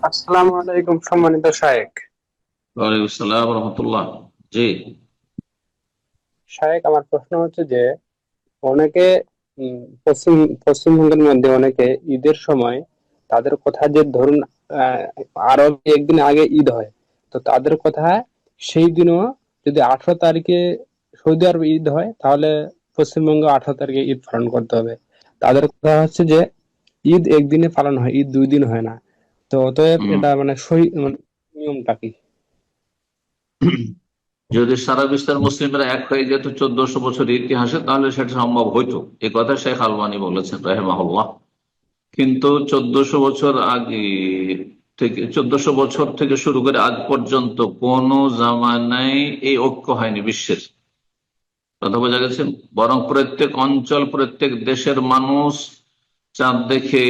আসসালামু আলাইকুম সম্মানিত শায়েখ। ওয়ালাইকুম আসসালাম রহমতুল্লাহ। জি। শায়েখ, আমার প্রশ্ন হচ্ছে যে অনেকে পশ্চিম পশ্চিমবঙ্গের মধ্যে অনেকে ঈদের সময় তাদের কথা যে ধরুন আহ, আরো একদিন আগে ঈদ হয়, তো তাদের কথা সেই দিনও যদি 18 তারিখে সৌদি আরবে ঈদ হয় তাহলে পশ্চিমবঙ্গে 18 তারিখে ঈদ পালন করতে হবে। তাদের কথা হচ্ছে যে ঈদ একদিনে পালন হয়, ঈদ 2 দিন হয় না। তো অতএব হুম। এটা মানে সহি মানে নিয়মটা কি? যদি সারা বিশ্বের মুসলিমরা এক হয়ে যেত 1400 বছর ইতিহাসে, তাহলে সেটা সম্ভব হইতো। এ কথা শেখ আলবানী বলেছেন রাহিমাহুল্লাহ। কিন্তু 1400 বছর আগে থেকে, 1400 বছর থেকে শুরু করে আজ পর্যন্ত কোন জামানায় এই ঐক্য হয়নি বিশ্বের। কথা বোঝা গেছে? বরং প্রত্যেক অঞ্চল, প্রত্যেক দেশের মানুষ চাঁদ দেখে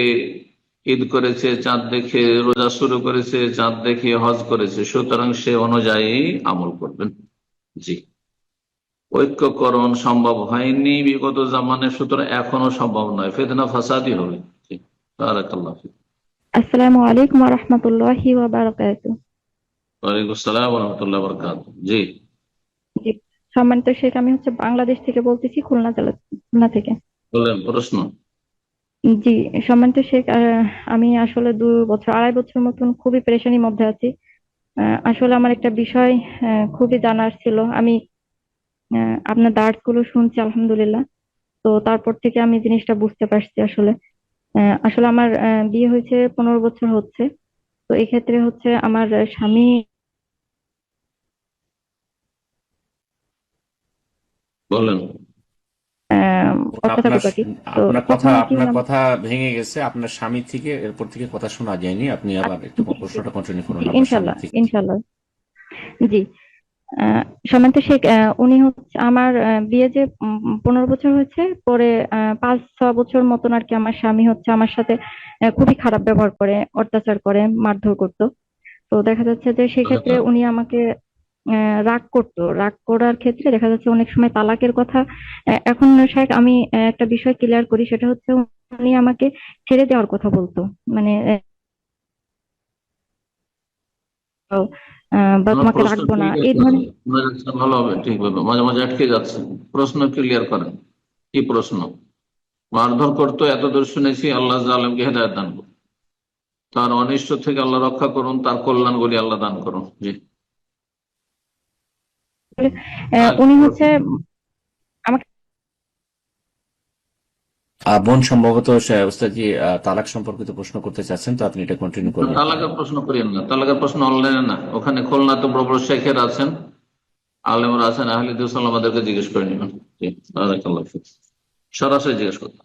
ঈদ করেছে, চাঁদ দেখে রোজা শুরু করেছে, চাঁদ দেখে হজ করেছে, সুতরাং সে অনুযায়ী আমল করবেন। জি। ঐক্যকরণ সম্ভব হয়নি বিগত জামানে, সুতরাং এখনো সম্ভব নয়, ফিতনা ফাসাদই হবে। জি। বারাকাল্লাহ ফিক। আসসালামু আলাইকুম ওয়া রাহমাতুল্লাহি ওয়া বারাকাতুহু। ওয়ালাইকুম আসসালাম ওয়া রাহমাতুল্লাহি ওয়া বারাকাতুহু। জি। জি, সম্মানিত শেখ, আমি বাংলাদেশ থেকে বলতেছি, খুলনা থেকে। বলেন প্রশ্ন। জি, সম্মানিত শেখ, আমি আসলে 2 বছর 2.5 বছর মতন খুবই পেরেশানির মধ্যে আছি। আসলে আমার একটা বিষয় খুবই জানার ছিল। আমি আপনার দার্স গুলো শুনছি আলহামদুলিল্লাহ। তো তারপর থেকে আমি জিনিসটা বুঝতে পারছি আসলে। আসলে আমার বিয়ে হয়েছে 15 বছর হচ্ছে। তো এক্ষেত্রে আমার স্বামী বলেন। অত্যাচার আপনার করতো আর কি। তো তখন আর কি আপনার হলাম। কথা ভেঙে গেছে আপনার স্বামী থেকে, এরপর থেকে কথা শোনা যায়নি। আপনি আবার একটু জি জি প্রশ্নটা কন্টিনিউ করুন জি, আপনার স্বামী ইনশাল্লাহ থেকে। ইনশাল্লাহ। জি, সম্মানিত শেখ, উনি আমার বিয়ে যে 15 বছর হয়েছে, পরে 5-6 বছর মতন আর কি আমার স্বামী আমার সাথে খুবই খারাপ ব্যবহার করে, অত্যাচার করে, মারধর করতো। তো দেখা যাচ্ছে যে সেক্ষেত্রে উনি আমাকে রাগ করতো। রাগ করার ক্ষেত্রে দেখা যাচ্ছে অনেক সময় তালাকের কথা। এখন শেখ, আমি একটা বিষয় ক্লিয়ার করি, সেটা হচ্ছে উনি আমাকে ছেড়ে দেওয়ার কথা বলতো। মানে বা আমার তোমাকে প্রশ্ন রাখবো না, ক্লিয়ার এই করেন, ধরনের। শোনা যাচ্ছে না ভালোভাবে, ঠিকভাবে মাঝে মাঝে আটকে যাচ্ছে। প্রশ্ন ক্লিয়ার করেন। কি প্রশ্ন? মারধর করতো এতদূর শুনেছি, আল্লাহ আলমকে হেদায়ত দান করুন, তার অনিষ্ট থেকে আল্লাহ রক্ষা করুন, তার কল্যাণগুলি আল্লাহ দান করুন। জি। আর কি উনি প্রশ্ন? আমাকে বোন সম্ভবত ওস্তাদজি তালাক সম্পর্কিত প্রশ্ন করতে চাচ্ছেন, তো আপনি এটা কন্টিনিউ করবেন। তালাকের প্রশ্ন করিয়েন না, তালাকের প্রশ্ন অনলাইনে না, ওখানে খুলনা তো বড় বড় শেখের আছেন, আলেমরা আছেন, আহলে হাদিস আমাদেরকে জিজ্ঞেস করে নেবেন। জি। বারাকাল্লাহ ফিক। সরাসরি জিজ্ঞেস করুন।